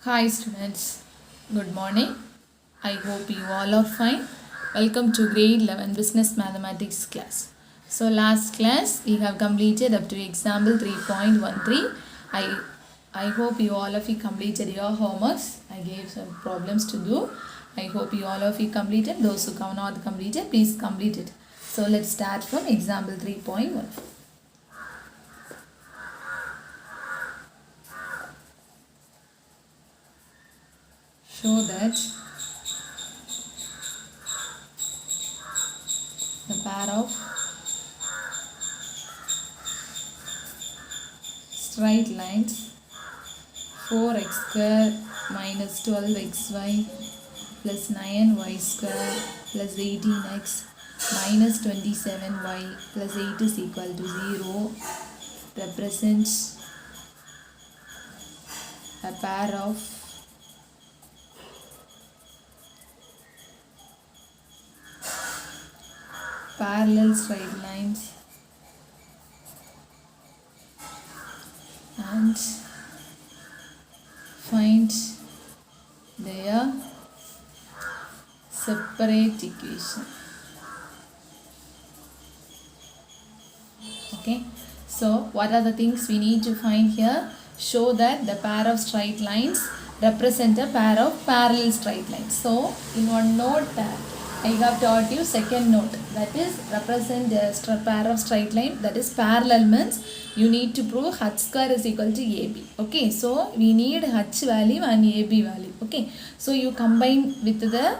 Hi students, good morning. I hope you all are fine. Welcome to grade 11 business mathematics class. So last class we have completed up to example 3.13. I hope you all of you completed your homeworks. I gave some problems to do. I hope you all of you completed. Those who have not completed, please complete it. So let's start from example 3.1. Show that the pair of straight lines 4x square minus 12xy plus 9y square plus 18x minus 27y plus 8 is equal to 0 represents a pair of parallel straight lines and find their separate equation. Okay, so what are the things we need to find here? Show that the pair of straight lines represent a pair of parallel straight lines. So in one note I have taught you second note, that is represent a pair of straight line, that is parallel means you need to prove h square is equal to ab. Okay, so we need h value and ab value. Okay, so you combine with the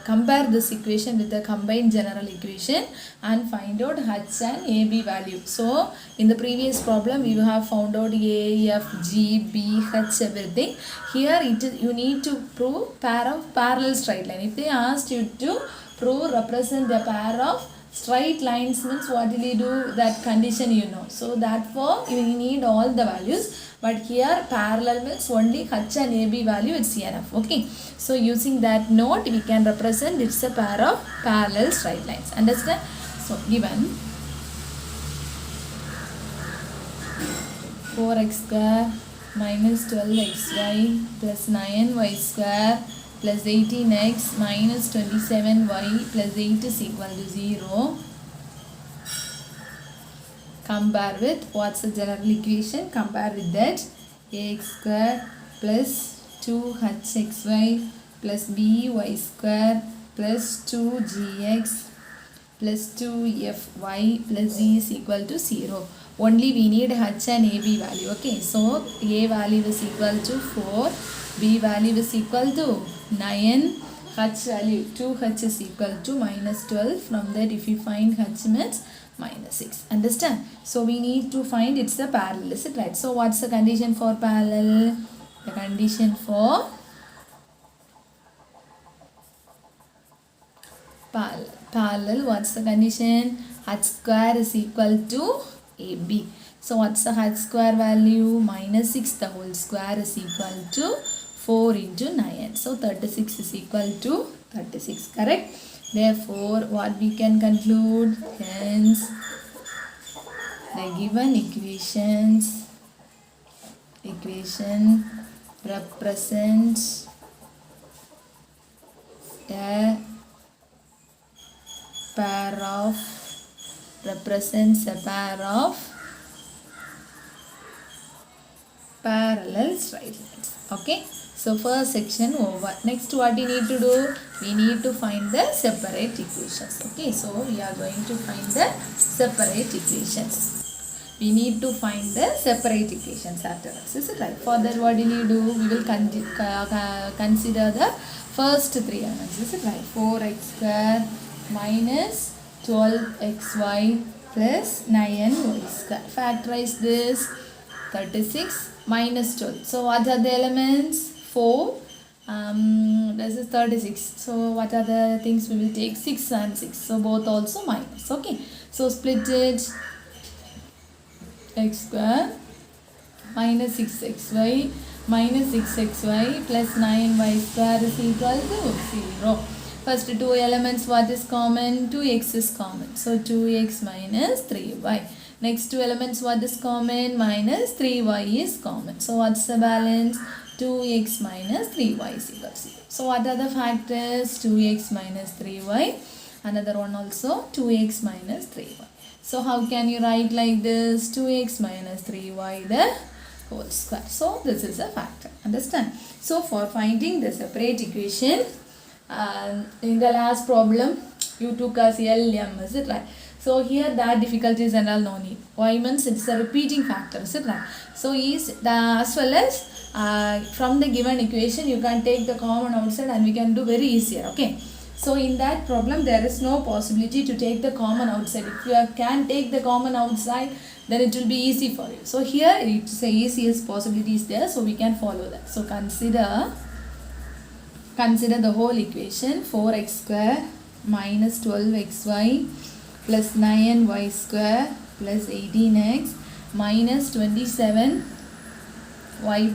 compare this equation with the combined general equation and find out h and ab value. So in the previous problem you have found out a, f, g, b, h, everything. Here you need to prove pair of parallel straight line. If they asked you to prove represent the pair of straight lines means what will you do? That condition you know. So therefore you need all the values. But here parallel means only h and ab value it's enough. Okay. So using that note we can represent it's a pair of parallel straight lines. Understand? So given 4x square minus 12xy plus 9y square plus 18x minus 27y plus 8 is equal to 0. Compare with what's the general equation? Compare with that ax square plus 2hxy plus by square plus 2gx plus 2fy plus z is equal to 0. Only we need h and ab value. Okay, so a value is equal to 4, b value is equal to 9, h value 2h is equal to minus 12. From that if you find h means minus 6. Understand? So we need to find it's the parallel. Is it right? So what's the condition for parallel? The condition for parallel, what's the condition? H square is equal to AB. So what's the H square value? Minus 6 the whole square is equal to 4 into 9. So 36 is equal to 36. Correct? Therefore what we can conclude? Hence the given equation represents a represents a pair of parallel straight lines. Okay, so first section over. Next what we need to do? We need to find the separate equations. Okay, so we are going to find the separate equations. We need to find the separate equations afterwards. Is it right? For that what will you do? We will consider the first three elements. Is it right? 4x square minus 12xy plus 9y square. Factorize this. 36 minus 12. So what are the elements? 4. This is 36. So what are the things we will take? 6 and 6. So both also minus. Okay. So split it. X square minus 6xy minus 6xy plus 9y square is equal to 0. First two elements, what is common? 2x is common. So 2x minus 3y. Next two elements, what is common? Minus 3y is common. So what's the balance? 2x minus 3y is equal to 0. So what are the factors? 2x minus 3y. Another one also 2x minus 3y. So how can you write like this? 2x minus 3y the whole square. So this is a factor. Understand? So for finding the separate equation, in the last problem you took as LM, is it right? So here that difficulties and all no need. Why means it's a repeating factor, is it right? So as well as from the given equation you can take the common outside and we can do very easier. Okay. So in that problem there is no possibility to take the common outside. If you can take the common outside, then it will be easy for you. So here it's the easiest possibility is there, so we can follow that. So consider the whole equation. 4x square minus 12xy plus 9y square plus 18x minus 27y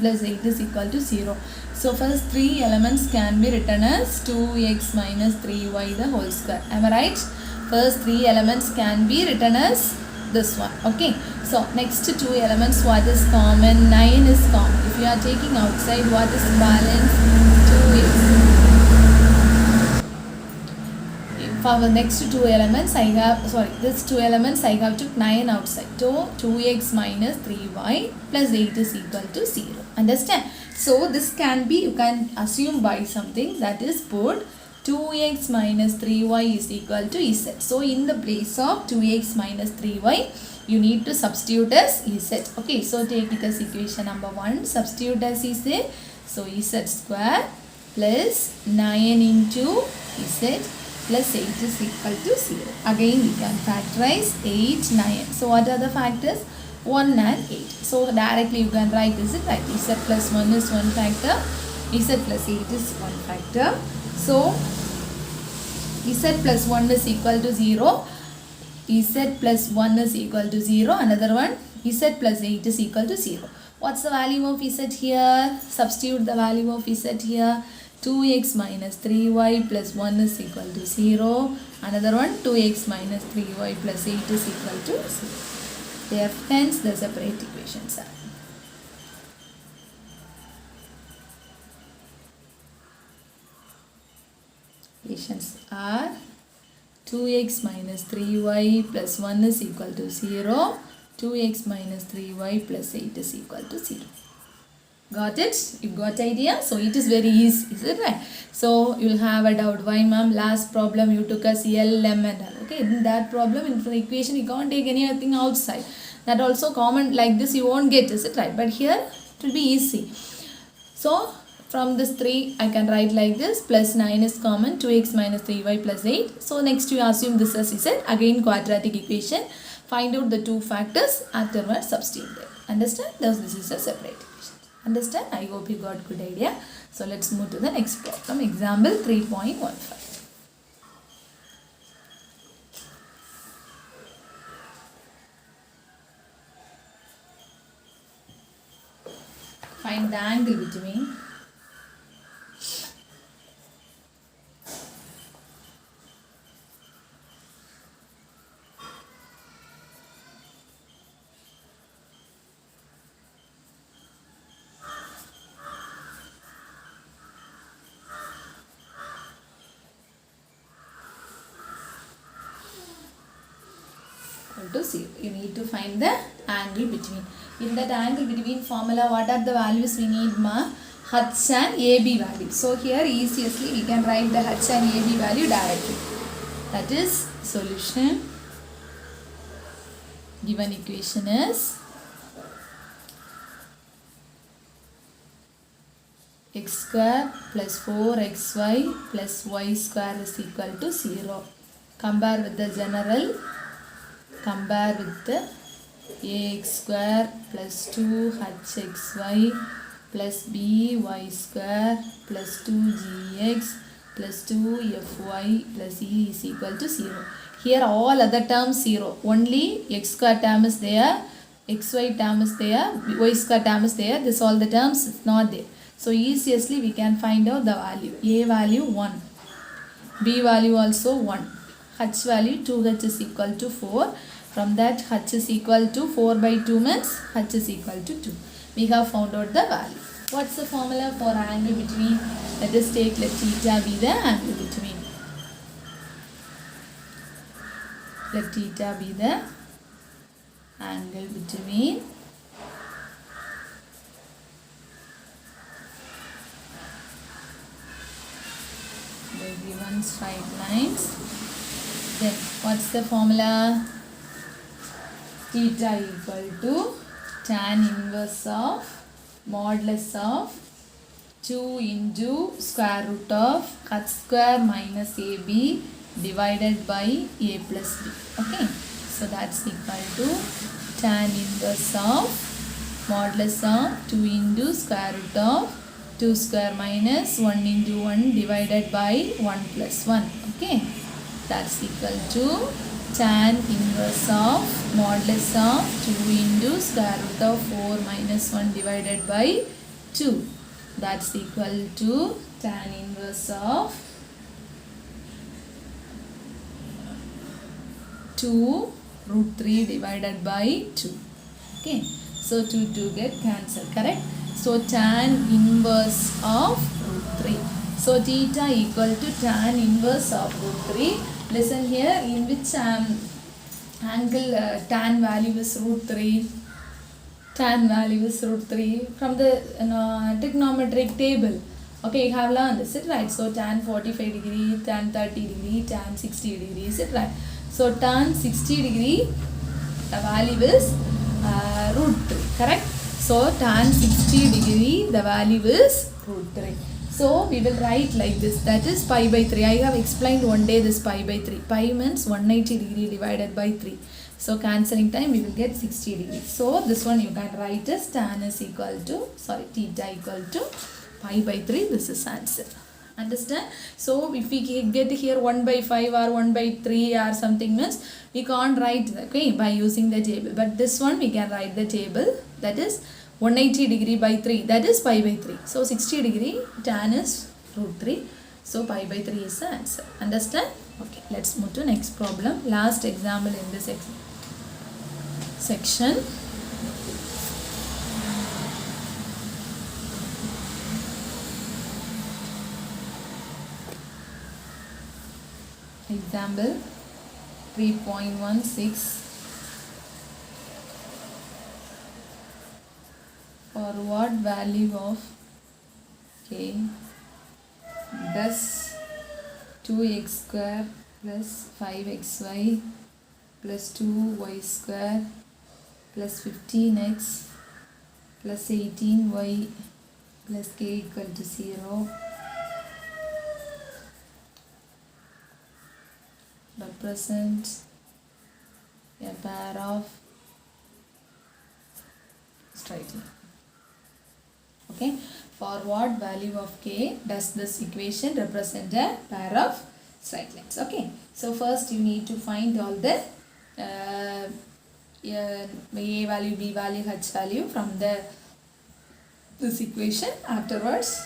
plus 8 is equal to 0. So first three elements can be written as 2x minus 3y the whole square. Am I right? First three elements can be written as this one. Okay. So next two elements, what is common? 9 is common. If you are taking outside, what is balance? 2x. For the next two elements, these two elements I have took 9 outside. So 2x minus 3y plus 8 is equal to 0. Understand? So this can be, you can assume by something, that is put 2x minus 3y is equal to z. So in the place of 2x minus 3y, you need to substitute as z. Okay, so take it as equation number 1. Substitute as z. So z square plus 9 into z plus 8 is equal to 0. Again we can factorize 8, 9. So what are the factors? 1 and 8. So directly you can write, is it right? Z plus 1 is one factor. Z plus 8 is one factor. So Z plus 1 is equal to 0. Z plus 1 is equal to 0. Another one, Z plus 8 is equal to 0. What's the value of Z here? Substitute the value of Z here. 2x minus 3y plus 1 is equal to 0. Another one, 2x minus 3y plus 8 is equal to 0. Hence the separate equations are. Equations are 2x minus 3y plus 1 is equal to 0. 2x minus 3y plus 8 is equal to 0. Got it? You got idea? So it is very easy, is it right? So you will have a doubt. Why ma'am? Last problem you took as L, M and L. Okay, in that problem, in the equation you can't take anything outside. That also common like this you won't get, is it right? But here it will be easy. So from this 3 I can write like this. Plus 9 is common. 2x minus 3y plus 8. So next you assume this as Z. Again quadratic equation. Find out the two factors. Afterwards substitute them. Understand? Thus this is a separate equation. Understand? I hope you got good idea. So let's move to the next problem. Example 3.15. Find the angle between to 0. You need to find the angle between. In that angle between formula, what are the values we need ma? H and AB value. So here easily we can write the H and AB value directly. That is solution. Given equation is x square plus 4xy plus y square is equal to 0. Compare with the general. Compare with the ax square plus 2hxy plus by square plus 2gx plus 2fy plus e is equal to 0. Here all other terms 0. Only x square term is there, xy term is there, y square term is there. This all the terms is not there. So easily we can find out the value. A value 1. B value also 1. H value 2h is equal to 4. From that h is equal to 4 by 2 means h is equal to 2. We have found out the value. What's the formula for angle between? Let us take, let theta be the angle between. Let theta be the angle between the given straight lines. Then what's the formula? Theta equal to tan inverse of modulus of 2 into square root of h square minus ab divided by a plus b. Okay, so that's equal to tan inverse of modulus of 2 into square root of 2 square minus 1 into 1 divided by 1 plus 1. Okay, that's equal to tan inverse of modulus of 2 into square root of 4 minus 1 divided by 2. That's equal to tan inverse of 2 root 3 divided by 2. Okay, so 2 get cancelled, correct? So tan inverse of root 3. So theta equal to tan inverse of root 3. Listen here, in which angle tan value is root 3? Tan value is root 3 from the trigonometric table. Okay, you have learned this, is right? So tan 45 degree, tan 30 degree, tan 60 degree, is it right? So tan 60 degree, the value is root 3, correct? So tan 60 degree, the value is root 3. So we will write like this, that is pi by 3. I have explained one day this pi by 3. Pi means 180 degree divided by 3. So cancelling time we will get 60 degree. So this one you can write as tan is equal to, theta equal to pi by 3. This is answer. Understand? So if we get here 1 by 5 or 1 by 3 or something means we can't write, okay, by using the table. But this one we can write the table, that is 180 degree by 3, that is pi by 3. So 60 degree tan is root 3. So pi by 3 is the answer. Understand? Okay, let's move to next problem. Last example in this section. Example 3.16. For what value of k does 2x square plus 5xy plus 2y square plus 15x plus 18y plus k equal to 0 represents a pair of straight lines. Okay, for what value of k does this equation represent a pair of straight lines? Okay, so first you need to find all the a value, b value, h value from this equation. Afterwards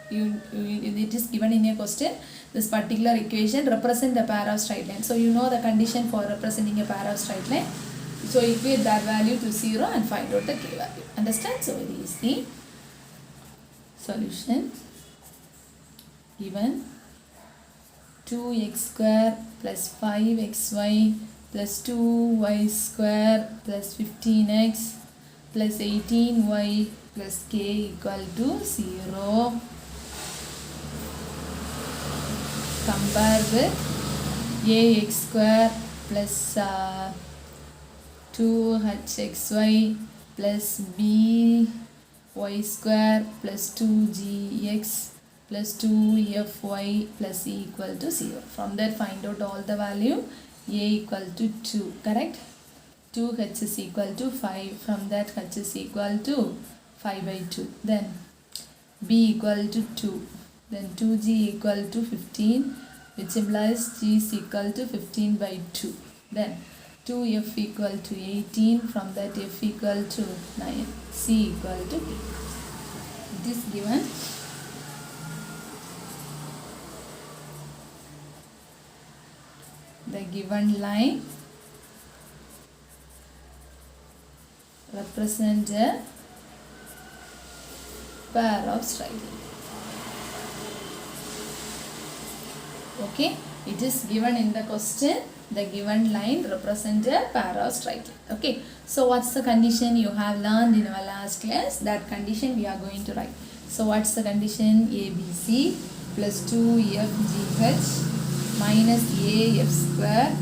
it is given in a question, this particular equation represent a pair of straight lines. So you know the condition for representing a pair of straight line. So equate that value to 0 and find out the k value. Understand? So very easy. Solution given 2x square plus 5xy plus 2y square plus 15x plus 18y plus k equal to 0. Compare with ax square plus 2hxy plus b y square plus 2gx plus 2fy plus e equal to 0. From that find out all the value. A equal to 2, correct? 2h is equal to 5. From that h is equal to 5 by 2. Then b equal to 2. Then 2g equal to 15, which implies g is equal to 15 by 2. Then 2f equal to 18. From that f equal to 9. C equal to b. It is given. The given line represents a pair of straight lines. Okay, it is given in the question. The given line represents a pair of straight lines. Okay, so what's the condition you have learned in our last class? That condition we are going to write. So what's the condition? ABC plus 2FGH minus AF square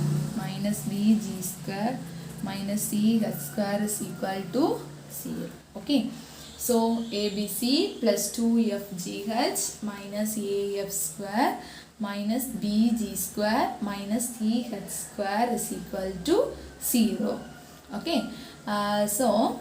minus BG square minus CH square is equal to 0. Okay, so ABC plus 2FGH minus AF square minus BG square minus CH square is equal to 0. Okay, so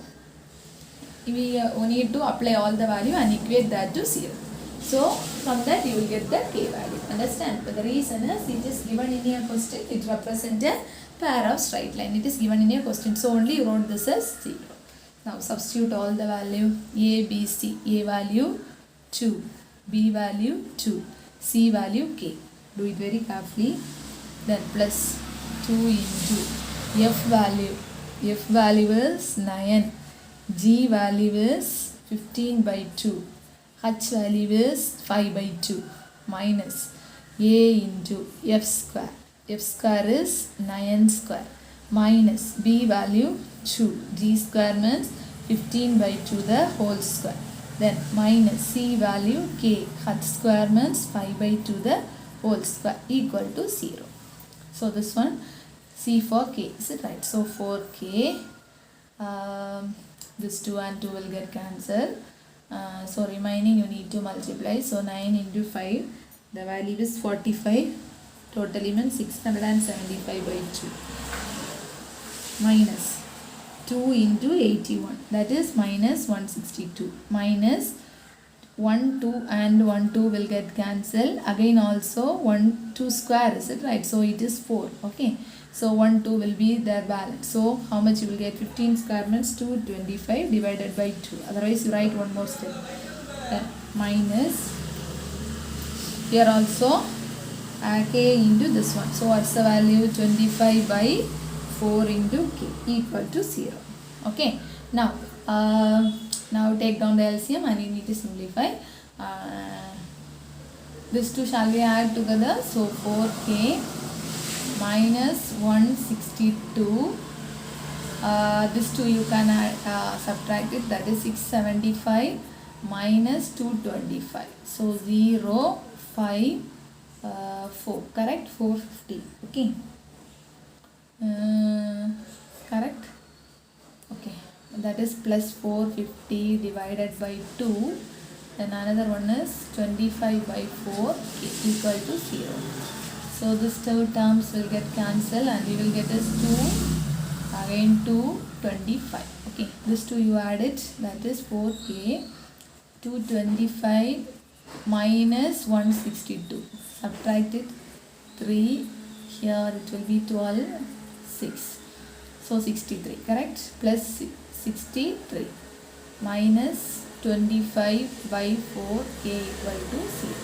we need to apply all the value and equate that to 0. So from that you will get the k value. Understand? But the reason is it is given in your question. It represents a pair of straight line. It is given in your question. So only you wrote this as 0. Now substitute all the value. A, B, C. A value 2. B value 2. C value k. Do it very carefully. Then plus 2 into F value. F value is 9. G value is 15 by 2. H value is 5 by 2 minus A into F square. F square is 9 square minus B value 2. G square means 15 by 2 the whole square. Then minus C value k. H square means 5 by 2 the whole square equal to 0. So this one C for k. Is it right? So for k, this 2 and 2 will get cancelled. So remaining you need to multiply. So 9 into 5, the value is 45. Totally means 675 by 2 minus 2 into 81, that is minus 162 minus 1 2 and 1 2 will get cancelled. Again also 1 2 square, is it right? So it is 4. Okay, so 1 2 will be their balance. So how much you will get? 15 square means 225 divided by 2. Otherwise you write one more step. Then minus here also k into this one. So what's the value? 25 by 4 into k equal to 0. Okay, now now take down the LCM and you need to simplify. These two shall we add together? So 4k minus 162. This two you can add, subtract it, that is 675 minus 225. So 0 5 4, correct? 450. Okay, correct? Okay, that is plus 450 divided by 2. Then another one is 25 by 4 equal to 0. So these two terms will get cancelled and we will get as 2 again 225. Okay, this 2 you add it, that is 4k. 225 minus 162, subtract it 3, here it will be 12, 6, so 63, correct? Plus 63 minus 25 by 4 k equal to 0.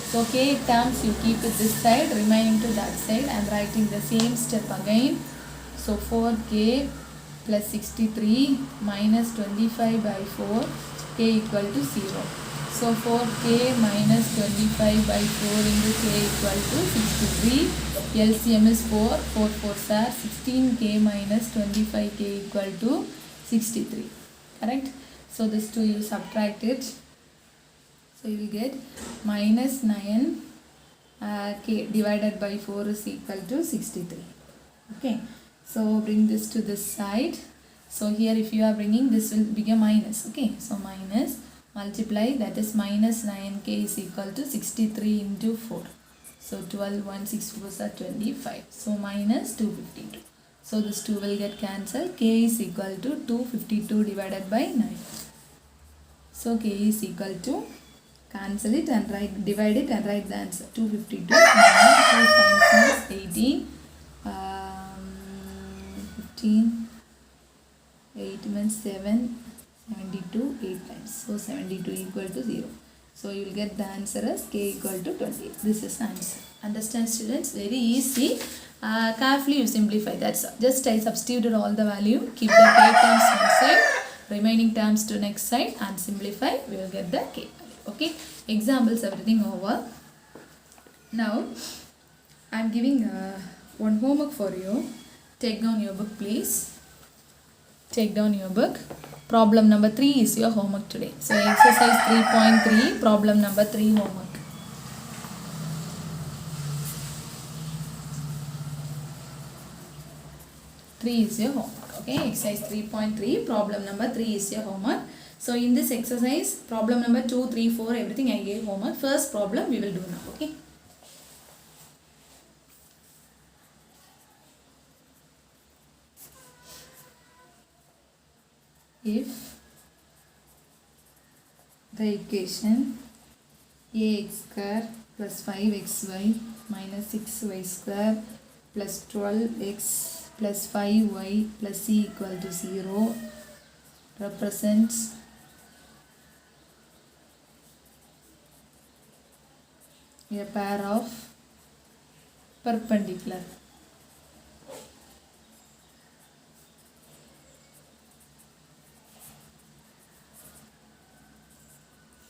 So k terms you keep it this side, remaining to that side. I am writing the same step again. So 4k plus 63 minus 25 by 4 k equal to 0. So 4k minus 25 by 4 into k equal to 63. LCM is 4. 4 4s are 16k minus 25k equal to 63. Correct? So this 2 you subtract it. So you will get minus 9k divided by 4 is equal to 63. Okay. So bring this to this side. So here if you are bringing, this will be a minus. Okay. So minus, multiply, that is minus 9k is equal to 63 into 4. So 12, 1, 6, 4 are 25. So minus 252. So this 2 will get cancelled. K is equal to 252 divided by 9. So k is equal to, cancel it and write, divide it and write the answer. 252 minus 2 times 18. 15, 8 means 7, 72, 8 times. So 72 equal to 0. So you will get the answer as k equal to 20. This is answer. Understand students? Very easy. Carefully you simplify. That's all. Just I substituted all the value. Keep the k terms one side remaining terms to next side and simplify, we will get the k value. Okay, examples everything over. Now I am giving one homework for you. Take down your book, please. Take down your book. Problem number 3 is your homework today. So exercise 3.3, problem number 3 homework. Is your homework. Okay, exercise 3.3, problem number 3 is your homework. So in this exercise, problem number 2, 3, 4, everything I gave homework. First problem we will do now. Okay. If the equation ax square plus 5xy minus 6y square plus 12x plus 5y plus c equal to 0 represents a pair of perpendicular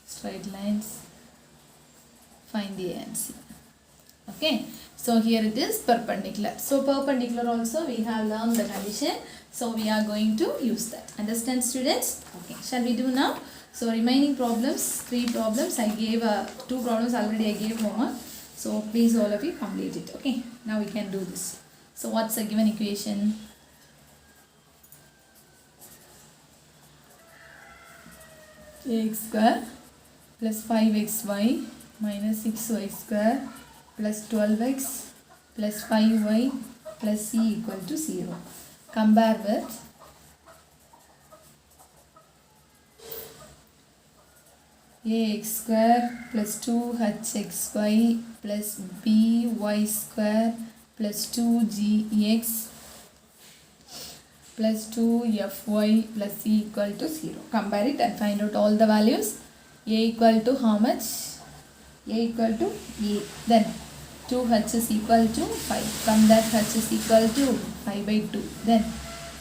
straight lines, find the a and c. Okay, so here it is perpendicular. So perpendicular also we have learned the condition, so we are going to use that. Understand, students? Okay, shall we do now? So remaining problems, 3 problems I gave, 2 problems already I gave homework, so please all of you complete it. Okay, now we can do this. So what's the given equation? Ax square plus 5xy minus 6y square plus 12x plus 5y plus c equal to 0. Compare with ax square plus 2hxy plus by square plus 2gx plus 2fy plus c equal to 0. Compare it and find out all the values. A equal to how much? A equal to a. Then 2h is equal to 5. From that h is equal to 5 by 2. Then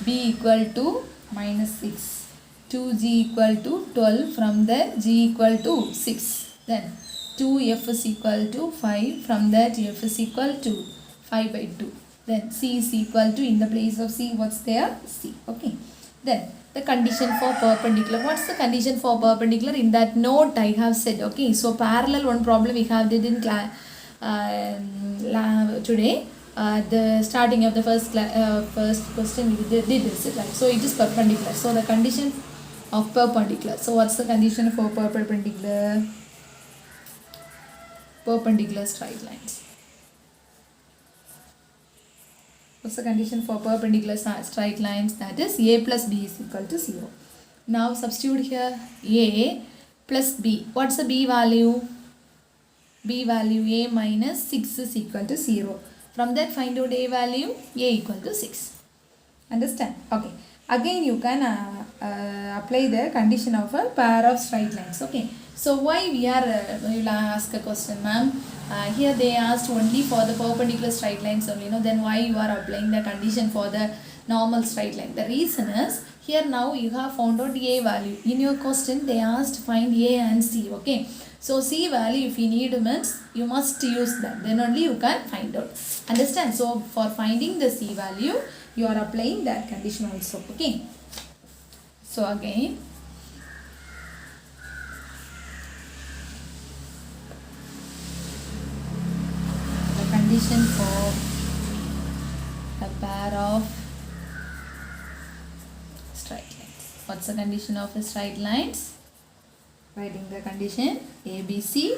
b equal to minus 6. 2g equal to 12. From there g equal to 6. Then 2f is equal to 5. From that f is equal to 5 by 2. Then c is equal to, in the place of c, what's there? C. Okay. Then the condition for perpendicular. What's the condition for perpendicular? In that note I have said. Okay, so parallel one problem we have did in class today. The starting of the first question we did this, right? So it is perpendicular. So the condition of perpendicular. So what's the condition for perpendicular? Perpendicular straight lines. What's the condition for perpendicular straight lines? That is a plus b is equal to 0. Now substitute here a plus b. What's the b value? B value a minus 6 is equal to 0. From that find out a value, a equal to 6. Understand? Okay. Again you can apply the condition of a pair of straight lines. Okay. So why we are, we will ask a question, ma'am. Here they asked only for the perpendicular straight lines only. Then why you are applying the condition for the normal straight line? The reason is, here now you have found out a value. In your question they asked find a and c. Okay. So c value if you need means you must use that. Then only you can find out. Understand? So for finding the c value you are applying that condition also. Okay. So again, the condition for a pair of straight lines. What's the condition of the straight lines? Writing the condition ABC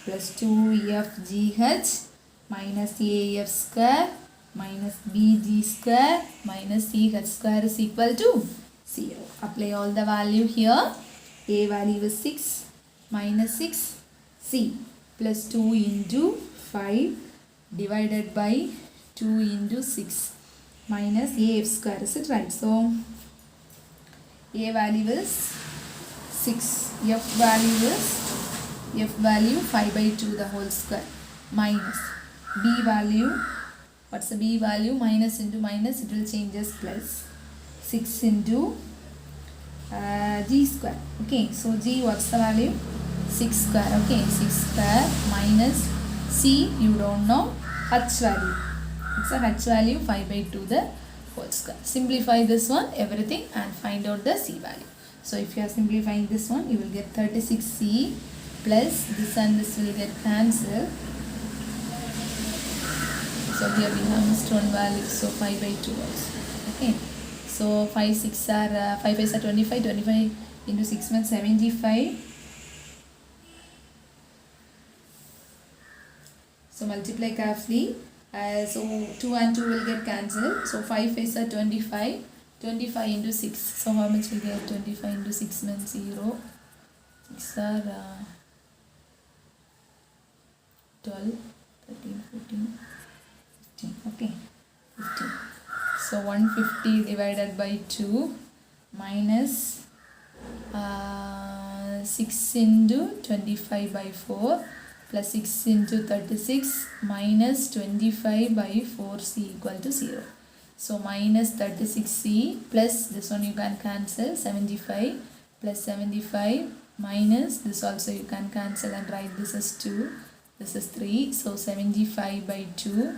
plus 2FGH minus AF square minus BG square minus CH square is equal to 0. Apply all the value here. A value is 6 minus 6 C plus 2 into 5 divided by 2 into 6 minus AF square. Is it right? So A value is 6. F value 5 by 2 the whole square minus B value. What's the B value? Minus into minus, it will change as plus 6 into g square. Okay, so g, what's the value? 6 square. Okay, 6 square minus c, you don't know, h value. It's a h value 5 by 2 the whole square. Simplify this one, everything, and find out the c value. So if you are simplifying this one, you will get 36c plus this and this will get cancelled. So here we have missed one value, so 5 by 2 also. Okay, so 5 6 are 5 5 are 25, 25 into 6 means 75. So multiply carefully. So 2 and 2 will get cancelled. So 5 5 are 25, 25 into 6. So how much will get? 25 into 6 means 0. 6 are 12, 13, 14, 15. Okay, 15. So 150 divided by 2 minus 6 into 25 by 4 plus 6 into 36 minus 25 by 4c equal to 0. So minus 36c plus this one you can cancel, 75 plus 75 minus this also you can cancel and write this as 2, this is 3. So 75 by 2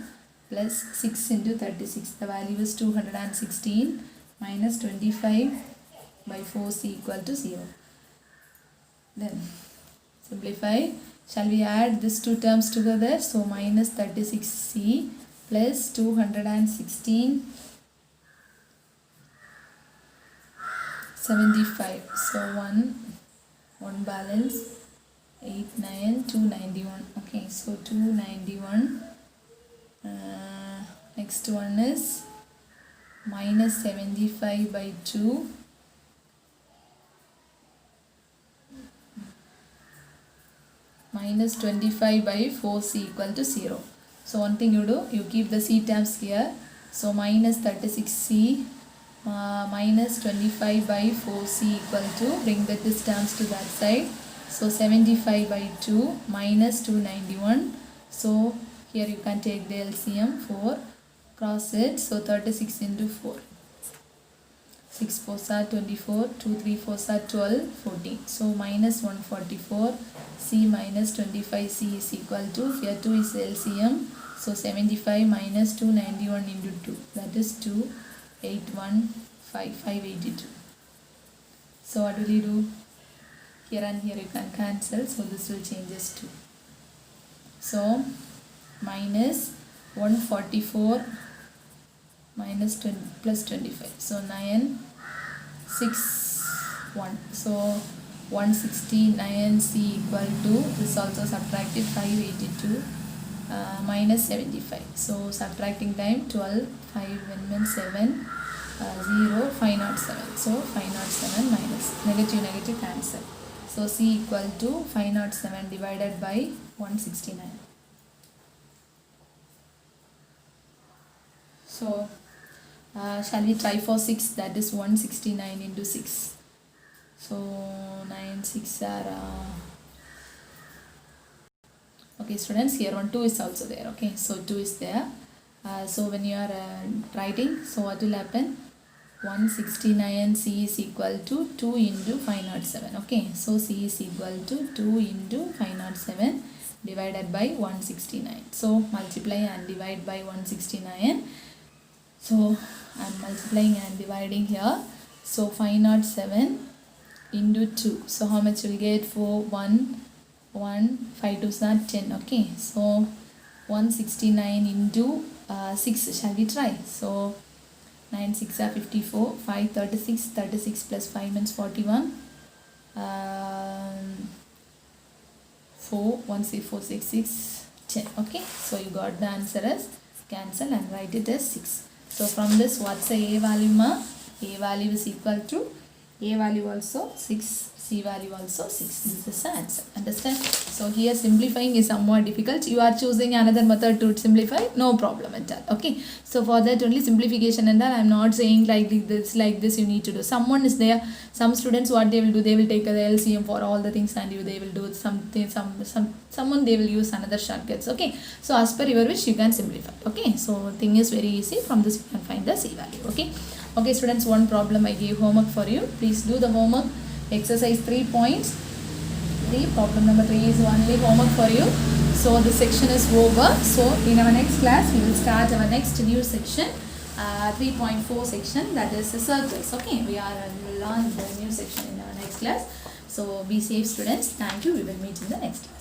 plus 6 into 36, the value is 216 minus 25 by 4c equal to 0. Then simplify. Shall we add these two terms together? So minus 36c plus 216 75. So 1 balance 8 9 291. Okay, so 291. Next one is minus 75 by 2 minus 25 by 4c equal to 0. So one thing you do, you keep the c terms here. So minus 36c minus 25 by 4c equal to, bring the this terms to that side. So 75 by 2 minus 291. So here you can take the LCM 4, cross it. So 36 into 4. 6 4s are 24, 2 3 4s are 12, 14. So minus 144, c minus 25c is equal to, here 2 is LCM. So 75 minus 291 into 2, that is 281, 582. So what will you do? Here and here you can cancel, so this will changes to. So minus 144 minus 20 plus 25. So 9 6 1. So 169c equal to, this also subtracted 582 minus 75. So subtracting time 12, 5 1 7, 0, 507. So 507 minus negative cancel. So c equal to 507 divided by 169. So shall we try for 6? That is 169 into 6. So 9 6 are okay students, here 1 2 is also there. Okay, so 2 is there. So when you are writing, so what will happen? 169 c is equal to 2 into 507. Okay, so c is equal to 2 into 507 divided by 169. So multiply and divide by 169. So I am multiplying and dividing here. So 507 into 2. So how much will get? 4 1 1 5 2s are 10. Okay, so 169 into 6. Shall we try? So 9 6 are 54, 5 36, 36 plus 5 means 41, 4 1 6 4 6 6 10. Okay, so you got the answer as, cancel and write it as 6. So from this, what's the a value ma? A value is equal to, a value also 6, c value also 6. This is the answer. Understand? So here simplifying is somewhat difficult. You are choosing another method to simplify, no problem at all. Okay. So for that only simplification and that, I am not saying like this you need to do. Someone is there, some students what they will do, they will take the LCM for all the things and they will do something, someone they will use another shortcuts. Okay. So as per your wish you can simplify. Okay. So thing is very easy. From this you can find the c value. Okay. Okay students, one problem I gave homework for you. Please do the homework. Exercise 3 points. Problem number 3 is only homework for you. So this section is over. So in our next class we will start our next new section, 3.4 section, that is the circles. Okay, we will learn the new section in our next class. So be safe students. Thank you. We will meet in the next class.